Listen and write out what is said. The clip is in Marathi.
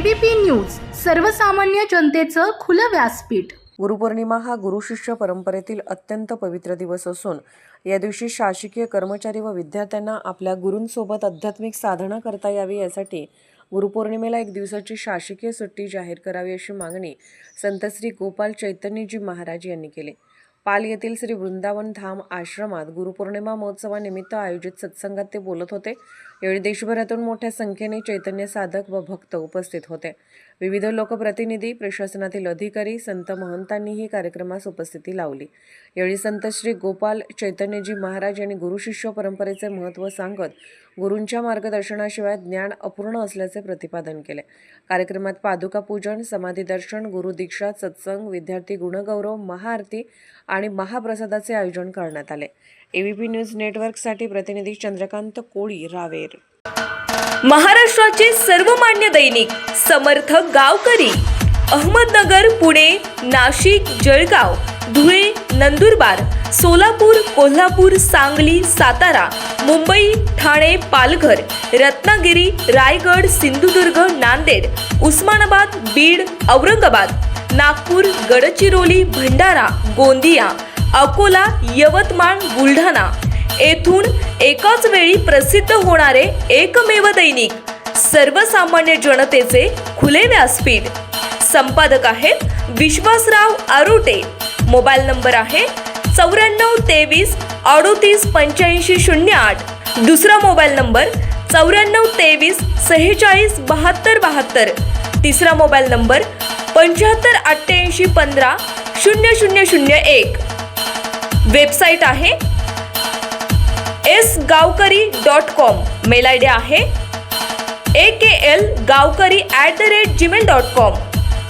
एबीपी न्यूज, सर्वसामान्य जनतेचं खुलं व्यासपीठ। गुरुपौर्णिमा हा गुरुशिष्य परंपरेतील अत्यंत पवित्र दिवस असून या दिवशी शासकीय कर्मचारी व विद्यार्थ्यांना आपल्या गुरूंसोबत आध्यात्मिक साधना करता यावी यासाठी गुरुपौर्णिमेला एक दिवसाची शासकीय सुट्टी जाहीर करावी अशी मागणी संत श्री गोपाल चैतन्यजी महाराज यांनी केली। पाल येथील श्री वृंदावन धाम आश्रमात गुरुपौर्णिमा महोत्सवानिमित्त आयोजित सत्संगात ते बोलत होते। यावेळी देशभरातून मोठ्या संख्येने चैतन्य साधक व भक्त उपस्थित होते। विविध लोकप्रतिनिधी, प्रशासनातील अधिकारी, संत महंतांनीही कार्यक्रमास उपस्थिती लावली। यावेळी संत श्री गोपाल चैतन्यजी महाराज यांनी गुरुशिष्य परंपरेचे महत्त्व सांगत गुरूंच्या मार्गदर्शनाशिवाय ज्ञान अपूर्ण असल्याचे प्रतिपादन केले। कार्यक्रमात पादुका पूजन, समाधी दर्शन, गुरुदीक्षा, सत्संग, विद्यार्थी गुणगौरव, महाआरती आणि महाप्रसादाचे आयोजन करण्यात आले। एबीपी न्यूज नेटवर्कसाठी प्रतिनिधी चंद्रकांत कोळी, रावेर। महाराष्ट्राचे सर्वमान्य दैनिक समर्थ गावकरी अहमदनगर, पुणे, नाशिक, जळगाव, धुळे, नंदुरबार, सोलापूर, कोल्हापूर, सांगली, सातारा, मुंबई, ठाणे, पालघर, रत्नागिरी, रायगड, सिंधुदुर्ग, नांदेड, उस्मानाबाद, बीड, औरंगाबाद, नागपूर, गडचिरोली, भंडारा, गोंदिया, अकोला, यवतमाळ, बुलढाणा येथून एकाच वेळी प्रसिद्ध होणारे एकमेव दैनिक सर्वसामान्य जनतेचे खुले व्यासपीठ। संपादक आहेत विश्वासराव आरोटे। मोबाईल नंबर आहे 9423 38 85 08। दुसरा मोबाईल नंबर 9423 46 72 72। तिसरा मोबाईल नंबर 75 88 15 0001। वेबसाईट आहे sgavkari.com। मेल आयडी आहे akl gavkari@gmail.com।